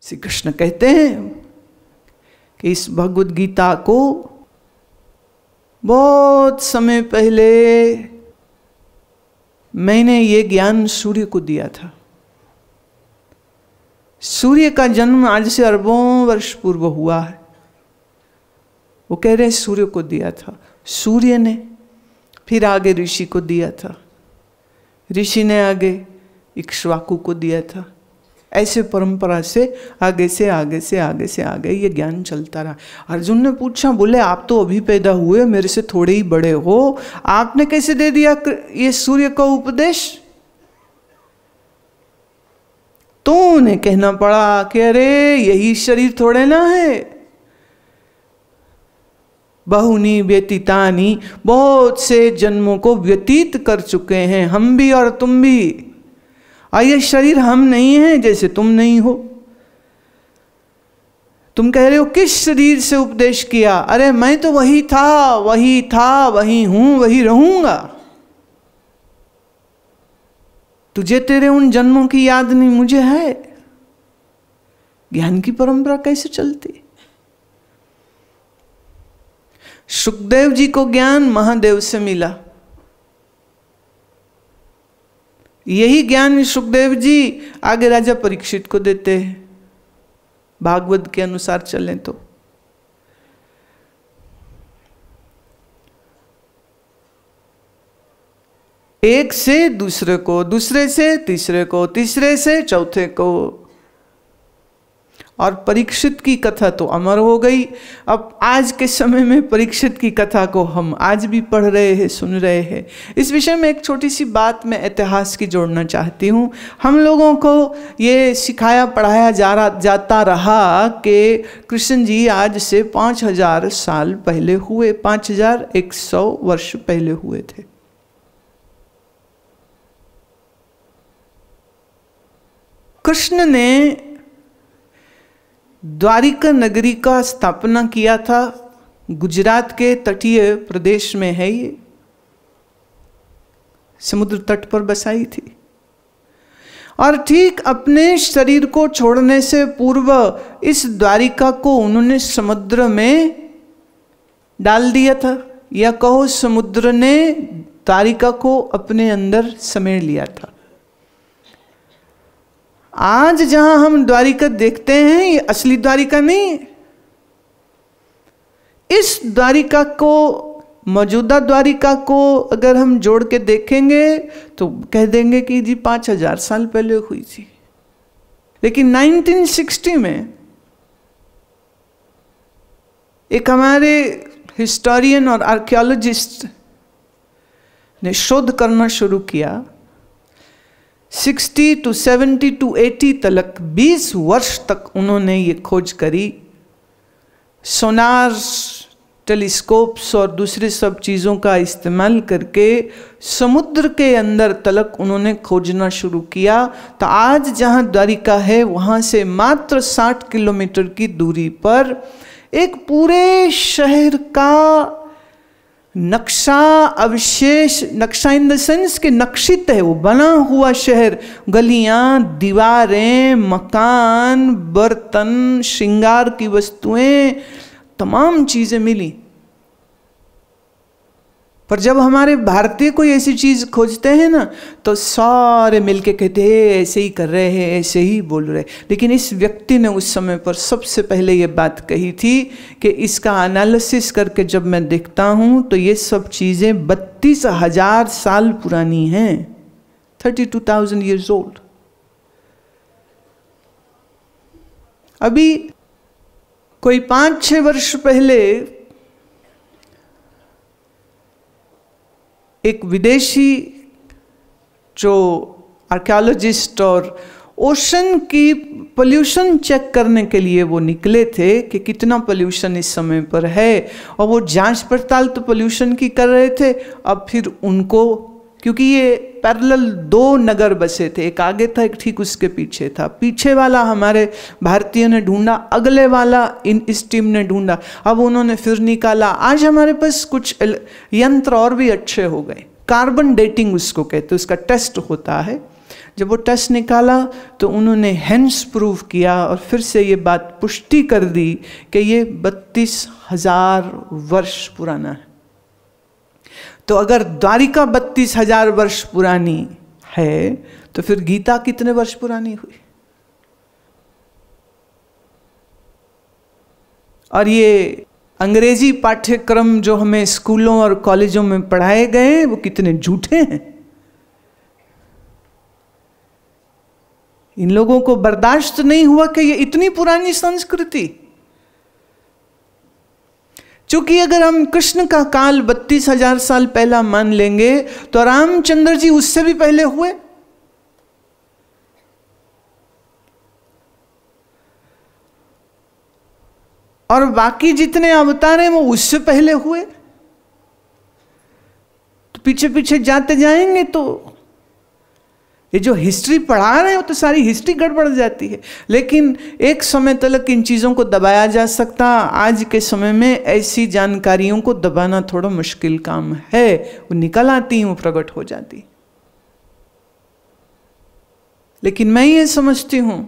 श्री कृष्ण कहते हैं कि इस भगवद गीता को बहुत समय पहले मैंने ये ज्ञान सूर्य को दिया था। सूर्य का जन्म आज से अरबों वर्ष पूर्व हुआ है। वो कह रहे हैं सूर्य को दिया था, सूर्य ने फिर आगे ऋषि को दिया था, ऋषि ने आगे इक्ष्वाकु को दिया था। ऐसे परंपरा से आगे से आगे से आगे से आगे ये ज्ञान चलता रहा। अर्जुन ने पूछा, बोले आप तो अभी पैदा हुए, मेरे से थोड़े ही बड़े हो, आपने कैसे दे दिया ये सूर्य का उपदेश? तो उन्हें कहना पड़ा कि अरे यही शरीर थोड़े ना है, बहुनी व्यतीतानी, बहुत से जन्मों को व्यतीत कर चुके हैं हम भी और तुम भी। और ये शरीर हम नहीं हैं जैसे तुम नहीं हो। तुम कह रहे हो किस शरीर से उपदेश किया? अरे मैं तो वही था, वही था, वही हूं, वही रहूंगा। तुझे तेरे उन जन्मों की याद नहीं, मुझे है। ज्ञान की परंपरा कैसे चलती? सुखदेव जी को ज्ञान महादेव से मिला। यही ज्ञान सुखदेव जी आगे राजा परीक्षित को देते हैं, भागवत के अनुसार चलें तो। एक से दूसरे को, दूसरे से तीसरे को, तीसरे से चौथे को। और परीक्षित की कथा तो अमर हो गई। अब आज के समय में परीक्षित की कथा को हम आज भी पढ़ रहे हैं, सुन रहे हैं। इस विषय में एक छोटी सी बात मैं इतिहास की जोड़ना चाहती हूँ। हम लोगों को ये सिखाया पढ़ाया जाता रहा कि कृष्ण जी आज से 5000 साल पहले हुए, 5100 वर्ष पहले हुए थे। कृष्ण ने द्वारिका नगरी का स्थापना किया था। गुजरात के तटीय प्रदेश में है ये, समुद्र तट पर बसाई थी। और ठीक अपने शरीर को छोड़ने से पूर्व इस द्वारिका को उन्होंने समुद्र में डाल दिया था, या कहो समुद्र ने द्वारिका को अपने अंदर समेट लिया था। आज जहां हम द्वारिका देखते हैं ये असली द्वारिका नहीं है। इस द्वारिका को, मौजूदा द्वारिका को अगर हम जोड़ के देखेंगे तो कह देंगे कि जी 5000 साल पहले हुई थी। लेकिन 1960 में एक हमारे हिस्टोरियन और आर्कियोलॉजिस्ट ने शोध करना शुरू किया। 60 to 70 to 80 तक 20 वर्ष तक उन्होंने ये खोज करी। सोनार, टेलीस्कोप्स और दूसरे सब चीज़ों का इस्तेमाल करके समुद्र के अंदर तलक उन्होंने खोजना शुरू किया। तो आज जहाँ द्वारिका है वहाँ से मात्र 60 किलोमीटर की दूरी पर एक पूरे शहर का नक्शा, अवशेष, नक्शा इन द सेंस के नक्शित है, वो बना हुआ शहर, गलियां, दीवारें, मकान, बर्तन, श्रृंगार की वस्तुएं, तमाम चीजें मिली। पर जब हमारे भारतीय कोई ऐसी चीज खोजते हैं ना तो सारे मिलके कहते हैं ऐसे ही कर रहे हैं, ऐसे ही बोल रहे। लेकिन इस व्यक्ति ने उस समय पर सबसे पहले ये बात कही थी कि इसका एनालिसिस करके जब मैं देखता हूँ तो ये सब चीज़ें 32,000 साल पुरानी हैं, 32,000 years old। अभी कोई 5-6 वर्ष पहले एक विदेशी जो आर्कियोलॉजिस्ट और ओशन की पोल्यूशन चेक करने के लिए वो निकले थे कि कितना पोल्यूशन इस समय पर है, और वो जांच पड़ताल तो पोल्यूशन की कर रहे थे। अब फिर उनको, क्योंकि ये पैरेलल 2 नगर बसे थे, एक आगे था एक ठीक उसके पीछे था, पीछे वाला हमारे भारतीय ने ढूंढा, अगले वाला इस टीम ने ढूंढा, अब उन्होंने फिर निकाला। आज हमारे पास कुछ यंत्र और भी अच्छे हो गए, कार्बन डेटिंग उसको कहते हैं, उसका टेस्ट होता है। जब वो टेस्ट निकाला तो उन्होंने हेंस प्रूव किया और फिर से ये बात पुष्टि कर दी कि ये 32,000 वर्ष पुराना है। तो अगर द्वारिका 32,000 वर्ष पुरानी है तो फिर गीता कितने वर्ष पुरानी हुई? और ये अंग्रेजी पाठ्यक्रम जो हमें स्कूलों और कॉलेजों में पढ़ाए गए वो कितने झूठे हैं। इन लोगों को बर्दाश्त नहीं हुआ कि ये इतनी पुरानी संस्कृति। क्योंकि अगर हम कृष्ण का काल 32,000 साल पहला मान लेंगे तो रामचंद्र जी उससे भी पहले हुए। और बाकी जितने अवतार हैं वो उससे पहले हुए। तो पीछे पीछे जाते जाएंगे तो ये जो हिस्ट्री पढ़ा रहे हैं वो तो सारी हिस्ट्री गड़बड़ जाती है। लेकिन एक समय तक इन चीज़ों को दबाया जा सकता, आज के समय में ऐसी जानकारियों को दबाना थोड़ा मुश्किल काम है। वो निकल आती हैं, वो प्रकट हो जाती। लेकिन मैं ये समझती हूँ,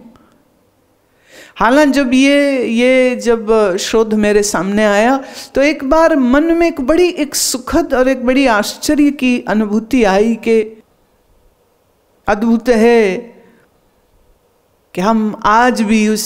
हालांकि जब ये जब शोध मेरे सामने आया तो एक बार मन में एक सुखद और एक बड़ी आश्चर्य की अनुभूति आई कि अद्भुत है कि हम आज भी उस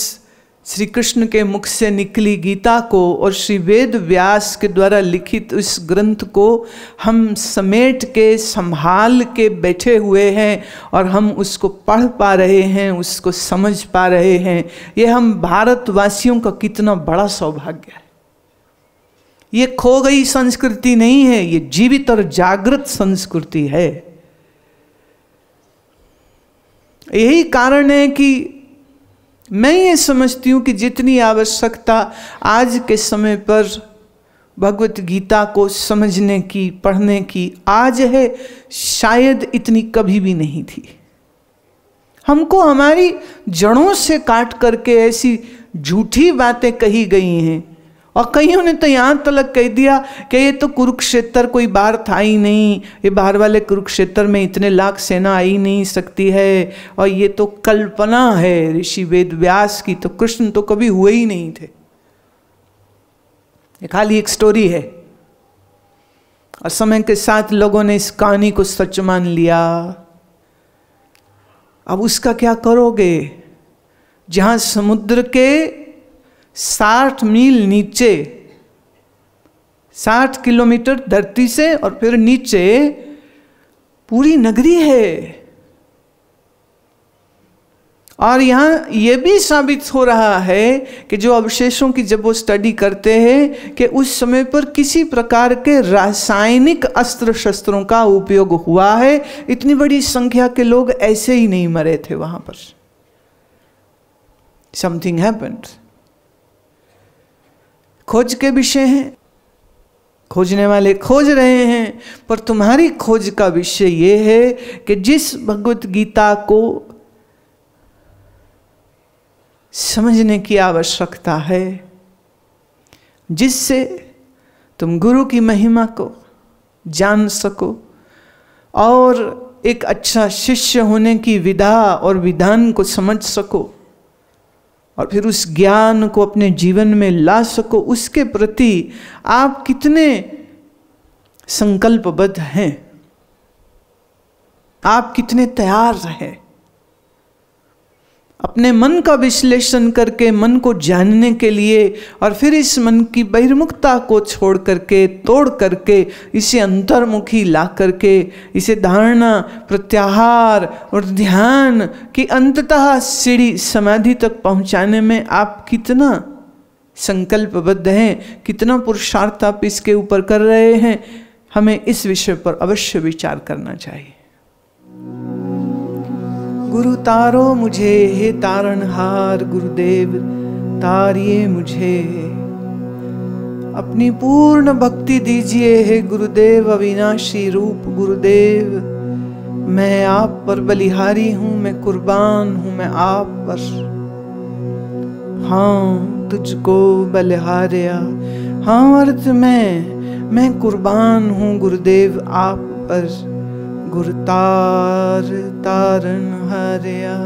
श्री कृष्ण के मुख से निकली गीता को और श्री वेद व्यास के द्वारा लिखित उस ग्रंथ को हम समेट के संभाल के बैठे हुए हैं और हम उसको पढ़ पा रहे हैं, उसको समझ पा रहे हैं। ये हम भारतवासियों का कितना बड़ा सौभाग्य है। ये खो गई संस्कृति नहीं है, ये जीवित और जागृत संस्कृति है। यही कारण है कि मैं ये समझती हूँ कि जितनी आवश्यकता आज के समय पर भगवत गीता को समझने की, पढ़ने की आज है, शायद इतनी कभी भी नहीं थी। हमको हमारी जड़ों से काट करके ऐसी झूठी बातें कही गई हैं और कईयों ने तो यहाँ तक कह दिया कि ये तो कुरुक्षेत्र कोई बाहर था ही नहीं, ये बाहर वाले कुरुक्षेत्र में इतने लाख सेना आ ही नहीं सकती है और ये तो कल्पना है ऋषि वेद व्यास की, तो कृष्ण तो कभी हुए ही नहीं थे, ये खाली एक स्टोरी है। और समय के साथ लोगों ने इस कहानी को सच मान लिया। अब उसका क्या करोगे? जहां समुद्र के 60 मील नीचे, 60 किलोमीटर धरती से और फिर नीचे पूरी नगरी है। और यहाँ ये भी साबित हो रहा है कि जो अवशेषों की जब वो स्टडी करते हैं कि उस समय पर किसी प्रकार के रासायनिक अस्त्र शस्त्रों का उपयोग हुआ है। इतनी बड़ी संख्या के लोग ऐसे ही नहीं मरे थे वहां पर। Something happened. खोज के विषय हैं, खोजने वाले खोज रहे हैं, पर तुम्हारी खोज का विषय ये है कि जिस भगवत गीता को समझने की आवश्यकता है, जिससे तुम गुरु की महिमा को जान सको और एक अच्छा शिष्य होने की विधा और विधान को समझ सको और फिर उस ज्ञान को अपने जीवन में ला सको, उसके प्रति आप कितने संकल्पबद्ध हैं, आप कितने तैयार हैं। अपने मन का विश्लेषण करके मन को जानने के लिए और फिर इस मन की बहिर्मुखता को छोड़ करके, तोड़ करके, इसे अंतर्मुखी ला करके, इसे धारणा, प्रत्याहार और ध्यान की अंततः सीढ़ी समाधि तक पहुंचाने में आप कितना संकल्पबद्ध हैं, कितना पुरुषार्थ आप इसके ऊपर कर रहे हैं। हमें इस विषय पर अवश्य विचार करना चाहिए। गुरु तारो मुझे, हे तारणहार गुरुदेव तारिए मुझे। अपनी पूर्ण भक्ति दीजिए हे गुरुदेव, अविनाशी रूप गुरुदेव। मैं आप पर बलिहारी हूँ, मैं कुर्बान हूँ, मैं आप पर। हाँ तुझको बलिहारिया, हाँ अर्थ मैं कुर्बान हूँ गुरुदेव आप पर। गुर तार तारन हारिया।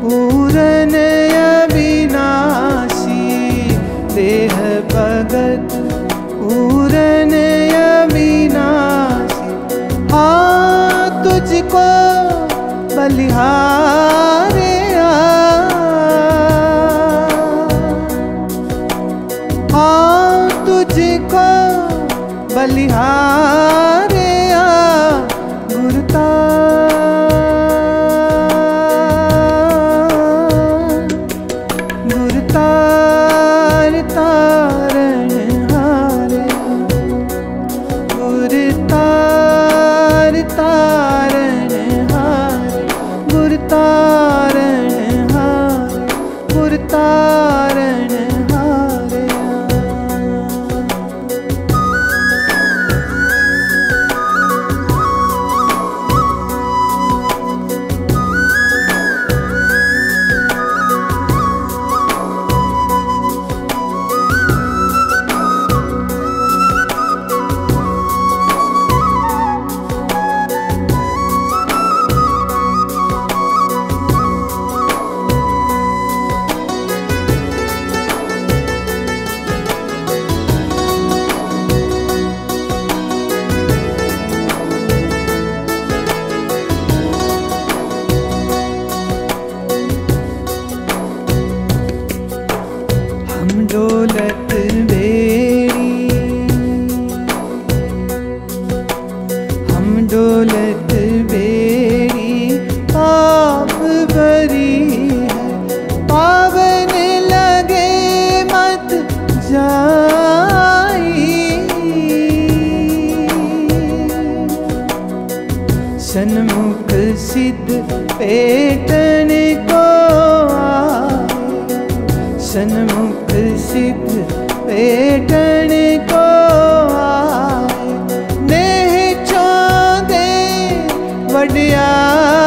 पूरन अविनाशी देह भगत पूरन अविनाशी। हाँ तुझको बलिहारे हाँ तुझको बलिहारे गुरता डोलत बेड़ी हम डोलत बेड़ी पाप भरी है पावन लगे मत जाई। सन्मुख सिद्ध पेटन को सन्मुख सिद्ध पेटन को आए नेह चौंदे वड्याई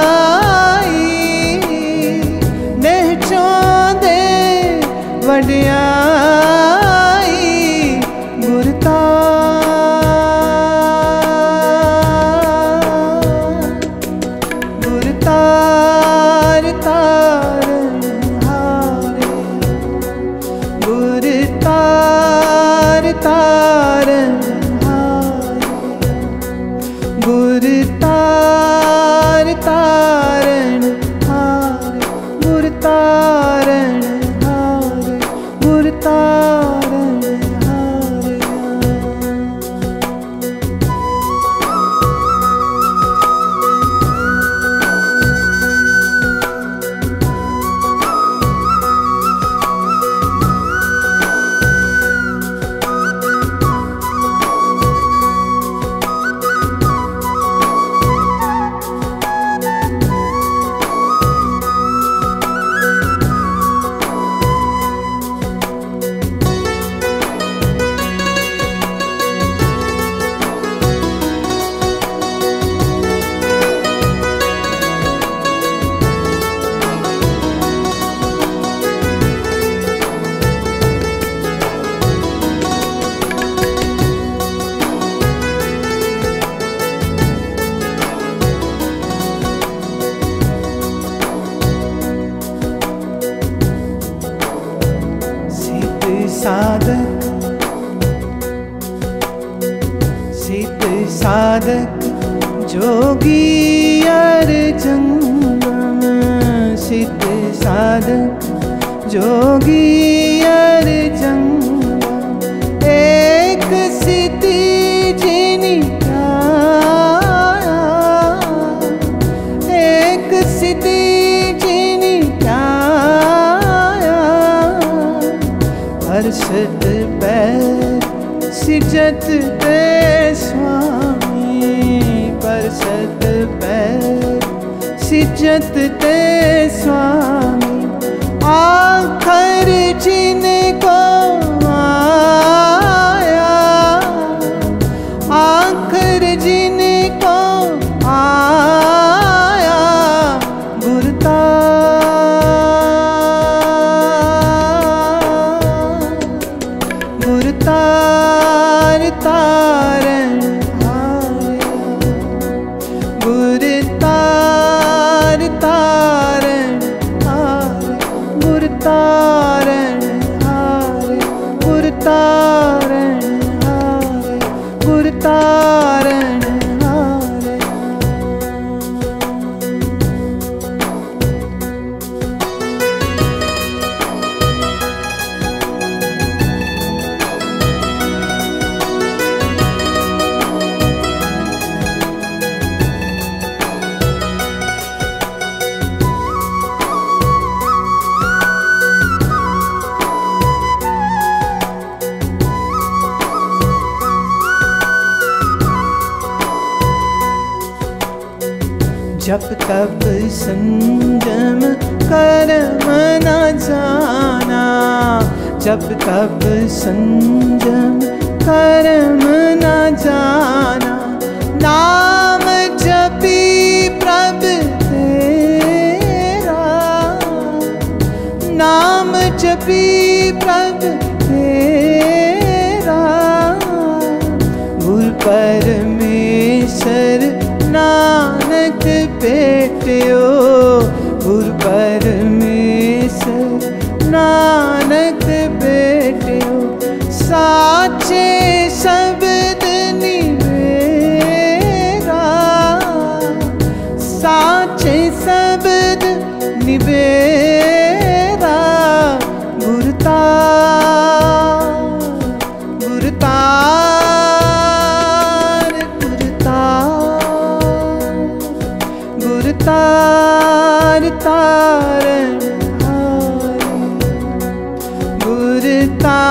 नेह चौंदे वड्याई गुरता गुरतार तारन हारे गुरतार तारन हारे गुरतार तारन हारे गुरतारन हारे गुरतार साधक, सिद्ध साधक जोगी अर जंगम, सिद्ध साधक जोगी अर जंगम, एक सिद्धि जिनी आया, एक सिद्धि जिनी आया, हर्षत पैर सिजत ते स्वामी, परसत पैर सिजत ते स्वामी, आखर जिनको आया, आखर जिनको आया, गुरता गुरतार तारण हारे, गुरतार तारण हारे, गुरतारण हारे, गुरतारण हारे, गुरतारण हारे। जप तप संयम कर्म न जाना, जप तप संयम कर्म न जाना, नाम जपी प्रभु तेरा, नाम जपी प्रभु तेरा, गुरु परमेश्वर नानक बेटियो, गुरु परमेश्वर नानक बेटियो, साचे शब्द निवेरा, साचे शब्द निवेरा, गुरता गुरतार गुरतार, गुरतार तारण हारे, गुरतार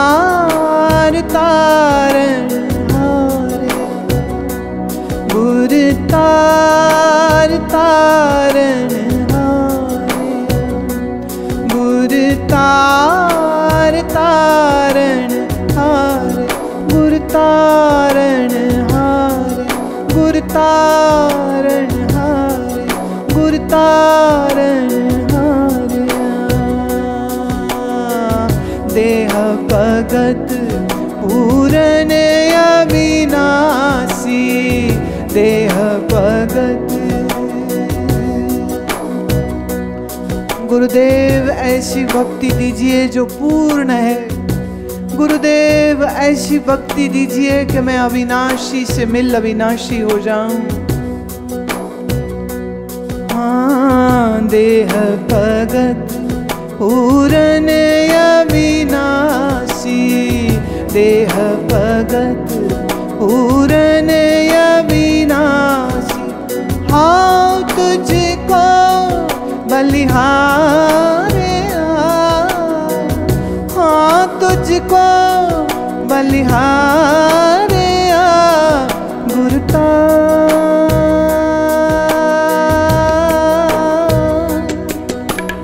तारण हारे, गुरतार तारण हारे, गुरतार तारण हारे, गुरतारण हारे, गुरतारण हारे, गुरतारण हारे। देह भगत पूरन अविनाशी, देह भगत। गुरुदेव ऐसी भक्ति दीजिए जो पूर्ण है, गुरुदेव ऐसी भक्ति दीजिए कि मैं अविनाशी से मिल अविनाशी हो जाऊं। हाँ, देह भगत पूरन अविनाशी, देह भगत पूरन अविनाशी, हाँ तुझको बलिहारे, हाँ तुझको बलिहारे, गुरतार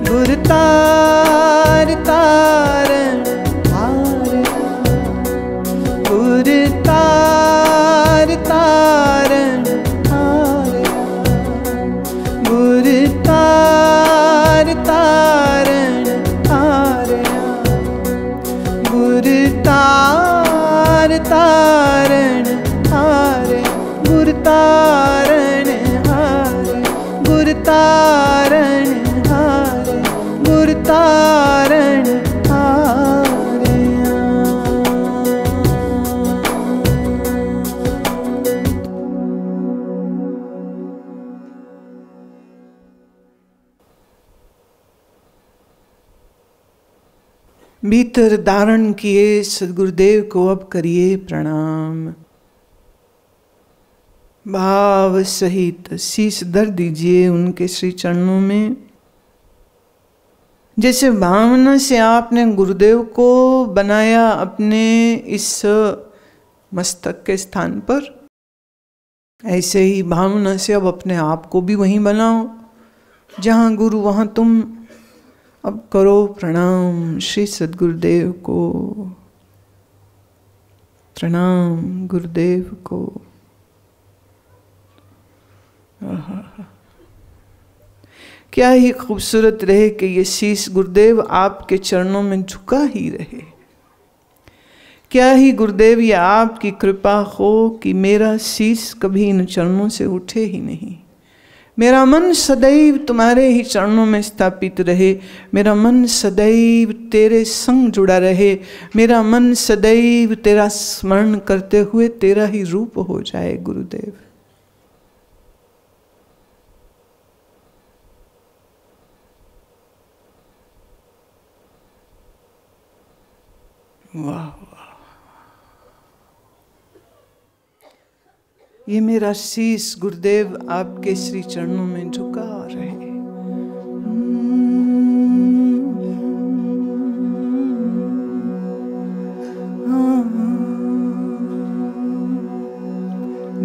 गुरतार तारण हारे, गुरतार तारण हारे, गुरतार तारण हारे, गुरतार तारण हारे, गुरतारण हारे, गुरतारण हारे, गुरतारण हारे। भीतर धारण किए सद्गुरुदेव को अब करिए प्रणाम। भाव सहित शीश धर दीजिए उनके श्री चरणों में। जैसे भावना से आपने गुरुदेव को बनाया अपने इस मस्तक के स्थान पर, ऐसे ही भावना से अब अपने आप को भी वहीं बनाओ जहाँ गुरु वहाँ तुम। अब करो प्रणाम श्री सद्गुरुदेव को, प्रणाम गुरुदेव को। क्या ही खूबसूरत रहे कि ये शीश गुरुदेव आपके चरणों में झुका ही रहे। क्या ही गुरुदेव ये आपकी कृपा हो कि मेरा शीश कभी इन चरणों से उठे ही नहीं। मेरा मन सदैव तुम्हारे ही चरणों में स्थापित रहे। मेरा मन सदैव तेरे संग जुड़ा रहे। मेरा मन सदैव तेरा स्मरण करते हुए तेरा ही रूप हो जाए गुरुदेव। वाह वाह, ये मेरा शीश गुरुदेव आपके श्री चरणों में झुका रहे।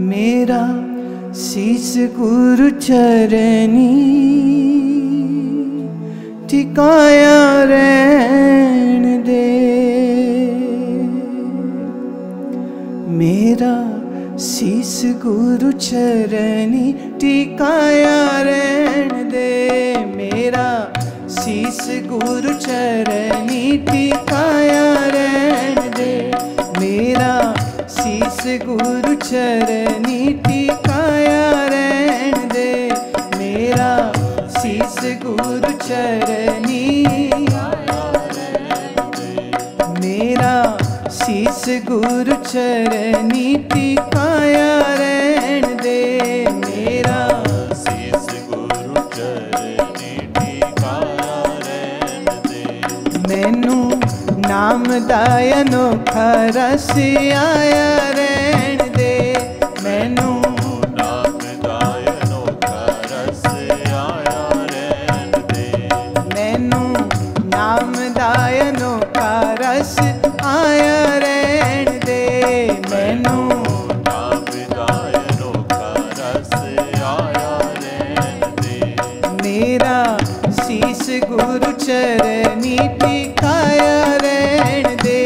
मेरा शीश गुरु चरनी ठिकाया रहन दे। मेरा शीश गुरु चरनी टिकाया रहन दे। मेरा शीश गुरु चरनी टिकाया रहन दे। मेरा शीश गुरु चरनी टिकाया रहन दे। मेरा शीश गुरु चरनी, मेरा शीश गुरु चरनी टिकाया रहन दे। मेरा शीश गुरु चरनी टिकाया रहन दे। मैनू नाम दायनो खरस आया रहन दे। मैनू नाम दायनो खरस आया रहन दे। मैनू नाम दायनो खरस आया रहन दे। मैनू नाम दायनो खरस आया रहन दे। मेरा शीश गुरु चरनी टिकाया रहन दे।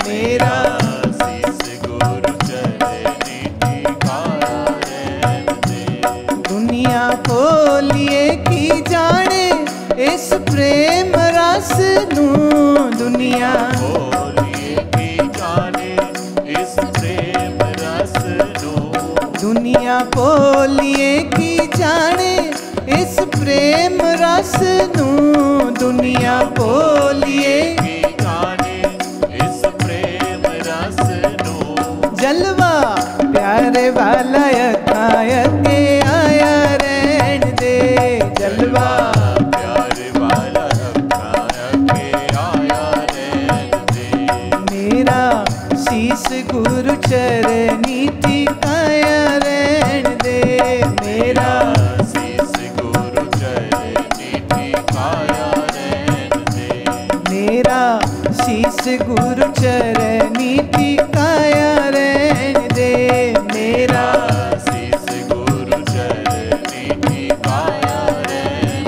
मेरा शीश गुरु चरनी टिकाया रहन दे। दुनिया खोलिए की जाने इस प्रेम रस नू। दुनिया खोलिए की जाने इस प्रेम रस नू। दुनिया खोलिए की जाने इस प्रेम रस नू। दुनिया खोलिए की जाने इस प्रेम रस नू। जलवा प्यारे वाला यथाय के आया रहन दे। जलवा प्यारे वाला यथाय के आया रहन दे। मेरा शीश गुरु चरनी टिकाया रहन दे। मेरा शीश गुरु चरनी टिकाया रहन दे। मेरा शीश गुरु चरनी टिकाया रहन दे। मेरा शीश गुरु चरनी टिकाया रहन दे।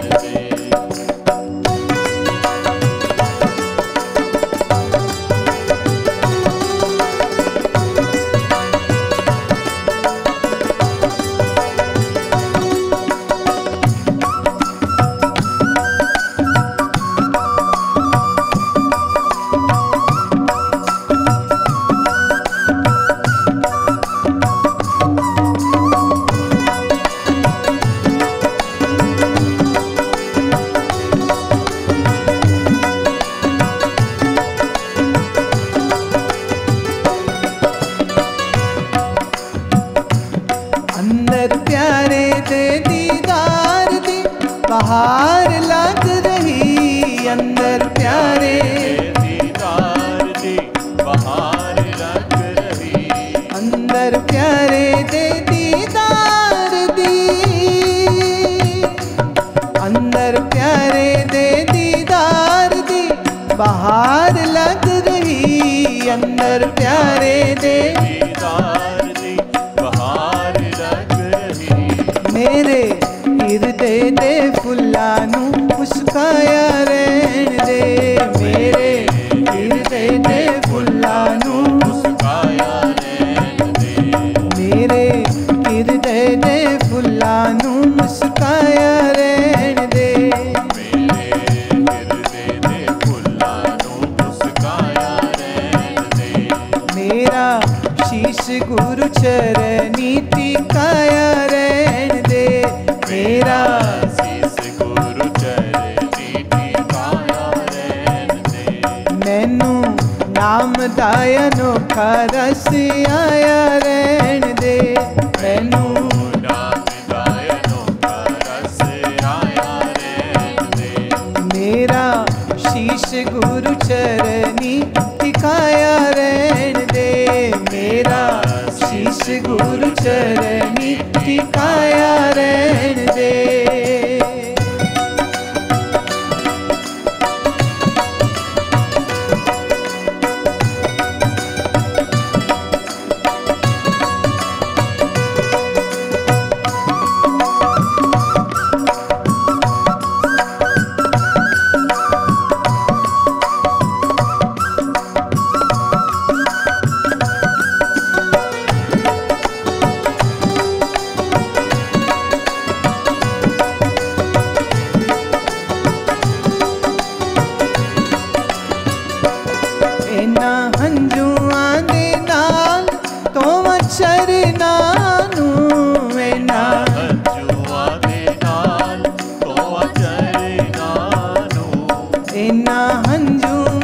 बहार लग रही। अंदर प्यारे प्यारे दे दीदार दी, अंदर प्यारे दे दीदार दी बाहर लग रही, अंदर प्यारे दे दीदार दी बाहर लग रही। मेरे हिरदे दे फुल्लां नू मुस्काया रहन दे, मेरे हिरदे दे फुल्लां नू मुस्काया रहन दे, मेरे हिरदे दे फुल्लां नू मुस्काया रहन दे, मेरे हिरदे दे फुल्लां नू मुस्काया रहन दे। मेरा शीश गुरु चरनी टिकाया रहन दे, मेरा शीस गुरु चरनी टिकाया रहन दे। मैनू नाम दा अनोखा रस आया रहन दे, मैनू नाम दा अनोखा रस आया रहन दे। मेरा शीश गुरु चरनी टिकाया रहन दे, मेरा शीश गुरु चरनी टिकाया रहन दे। इना हंजुआं दे नाल तो मच्छरना नू, इना हंजुआं दे नाल तो चरना नू, इना हंजुआं